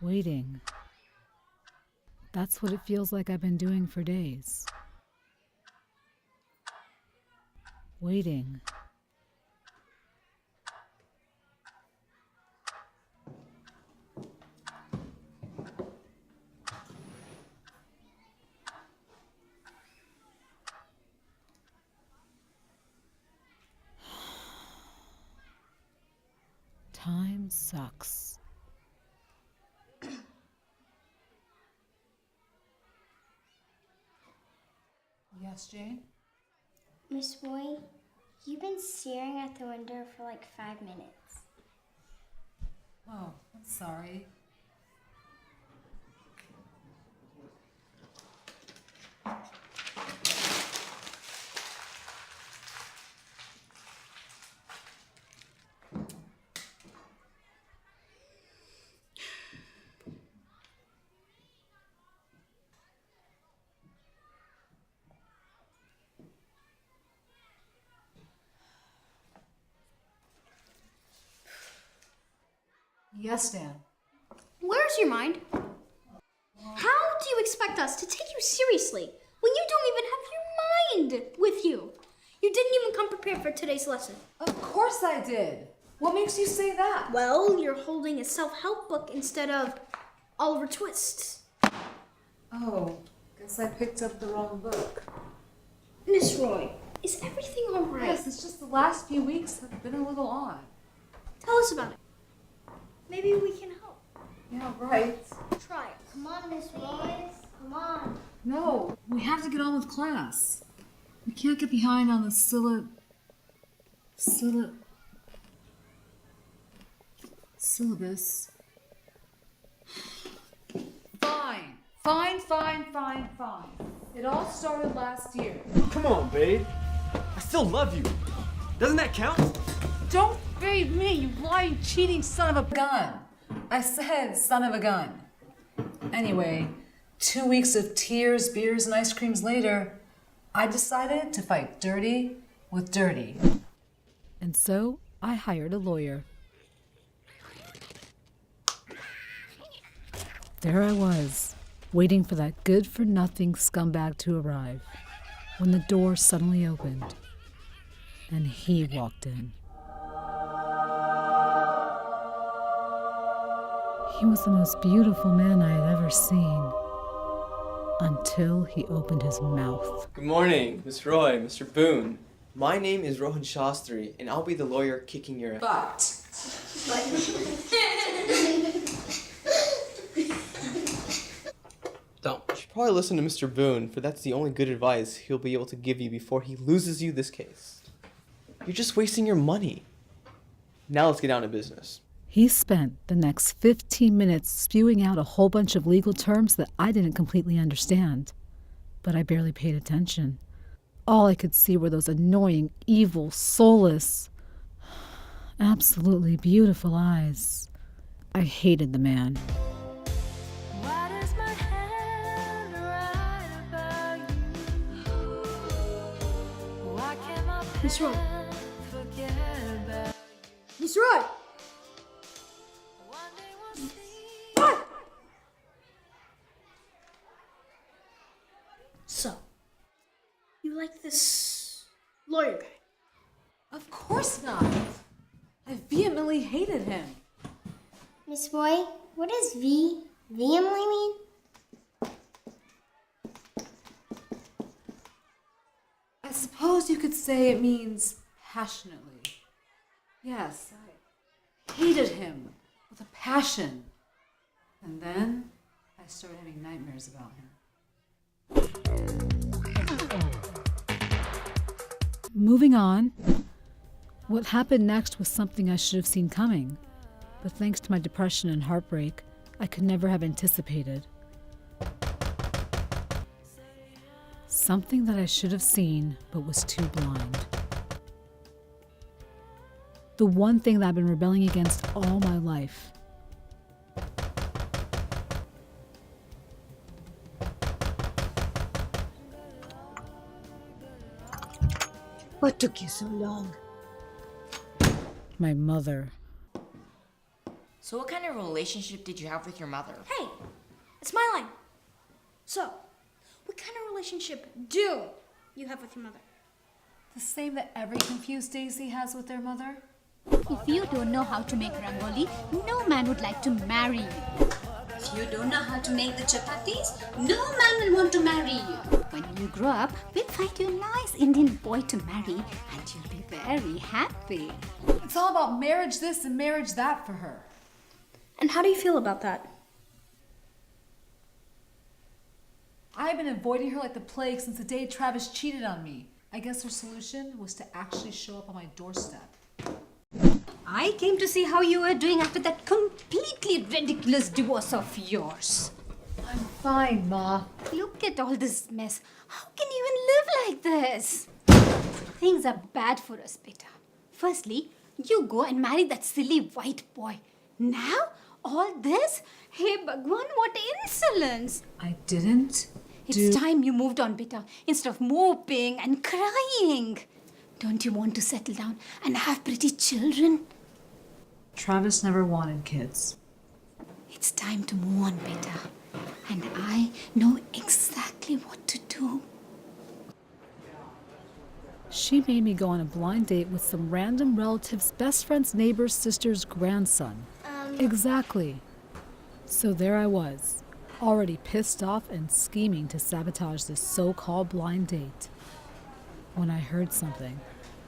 Waiting. That's what it feels like I've been doing for days. Waiting. Time sucks. Yes, Jane? Miss Roy, you've been staring at the window for like 5 minutes. Oh, I'm sorry. Yes, Dan. Where's your mind? How do you expect us to take you seriously when you don't even have your mind with you? You didn't even come prepared for today's lesson. Of course I did. What makes you say that? Well, you're holding a self-help book instead of Oliver Twist. Oh, guess I picked up the wrong book. Miss Roy, is everything all right? Yes, it's just the last few weeks have been a little odd. Tell us about it. Maybe we can help. Yeah, right. Try it. Come on, Miss Roy. Come on. No, we have to get on with class. We can't get behind on the syllabus. Fine. It all started last year. Come on, babe. I still love you. Doesn't that count? Don't babe me, you lying, cheating son of a gun. I said son of a gun. Anyway, 2 weeks of tears, beers, and ice creams later, I decided to fight dirty with dirty. And so I hired a lawyer. There I was, waiting for that good-for-nothing scumbag to arrive, when the door suddenly opened, and he walked in. He was the most beautiful man I had ever seen, until he opened his mouth. Good morning, Miss Roy, Mr. Boone. My name is Rohan Shastri, and I'll be the lawyer kicking your ass. Don't. You should probably listen to Mr. Boone, for that's the only good advice he'll be able to give you before he loses you this case. You're just wasting your money. Now let's get down to business. He spent the next 15 minutes spewing out a whole bunch of legal terms that I didn't completely understand, but I barely paid attention. All I could see were those annoying, evil, soulless, absolutely beautiful eyes. I hated the man. Miss Roy. Miss Roy! What? So, you like this lawyer guy? Of course not. I vehemently hated him. Miss Roy, what does vehemently mean? I suppose you could say it means passionately. Yes, I hated him with a passion. And then I started having nightmares about him. Moving on. What happened next was something I should have seen coming, but thanks to my depression and heartbreak, I could never have anticipated. Something that I should have seen, but was too blind. The one thing that I've been rebelling against all my life. What took you so long? My mother. So what kind of relationship did you have with your mother? Hey, it's my line. So, what kind of relationship do you have with your mother? The same that every confused Daisy has with their mother? If you don't know how to make rangoli, no man would like to marry you. If you don't know how to make the chapatis, no man will want to marry you. When you grow up, we'll find you a nice Indian boy to marry and you'll be very happy. It's all about marriage this and marriage that for her. And how do you feel about that? I've been avoiding her like the plague since the day Travis cheated on me. I guess her solution was to actually show up on my doorstep. I came to see how you were doing after that completely ridiculous divorce of yours. I'm fine, Ma. Look at all this mess. How can you even live like this? Things are bad for us, beta. Firstly, you go and marry that silly white boy. Now, all this? Hey, Bhagwan, what insolence! I didn't It's time you moved on, beta, instead of moping and crying. Don't you want to settle down and have pretty children? Travis never wanted kids. It's time to move on, beta. And I know exactly what to do. She made me go on a blind date with some random relative's best friend's neighbor's sister's grandson. Exactly. So there I was, already pissed off and scheming to sabotage this so-called blind date. When I heard something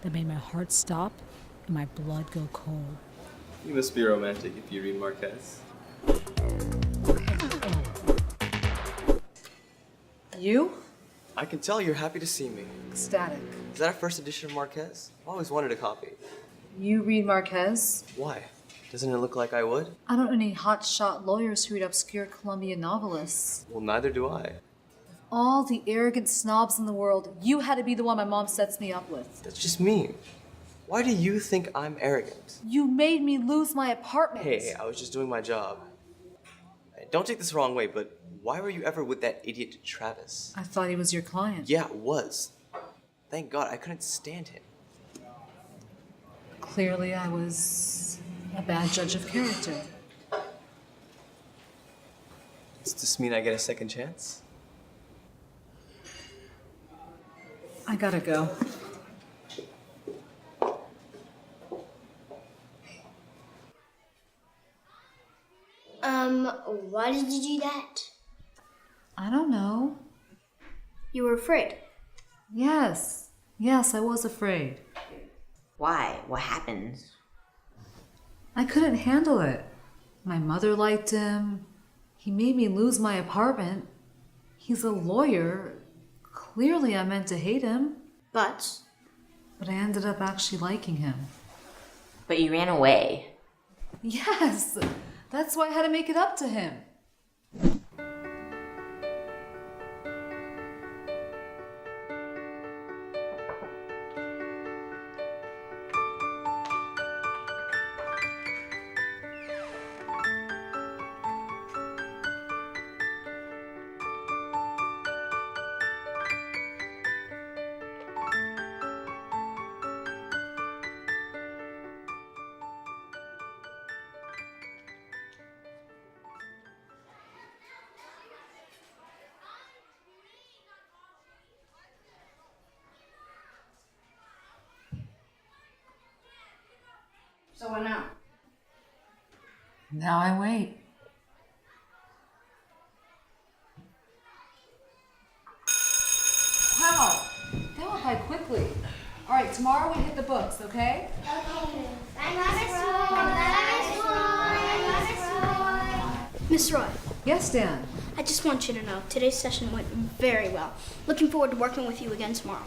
that made my heart stop and my blood go cold. You must be romantic if you read Marquez. You? I can tell you're happy to see me. Ecstatic. Is that a first edition of Marquez? I've always wanted a copy. You read Marquez? Why? Doesn't it look like I would? I don't know any hotshot lawyers who read obscure Colombian novelists. Well, neither do I. All the arrogant snobs in the world, you had to be the one my mom sets me up with. That's just me. Why do you think I'm arrogant? You made me lose my apartment. Hey, I was just doing my job. Hey, don't take this the wrong way, but why were you ever with that idiot Travis? I thought he was your client. Yeah, it was. Thank God, I couldn't stand him. Clearly, I was a bad judge of character. Does this mean I get a second chance? I gotta go. Why did you do that? I don't know. You were afraid. Yes. Yes, I was afraid. Why? What happened? I couldn't handle it. My mother liked him. He made me lose my apartment. He's a lawyer. Clearly, I meant to hate him. But But I ended up actually liking him. But you ran away. Yes! That's why I had to make it up to him. so what now? Now I wait. Wow! That went by quickly. All right, tomorrow we hit the books, okay? Miss Roy, Yes, Dan. I just want you to know today's session went very well. Looking forward to working with you again tomorrow.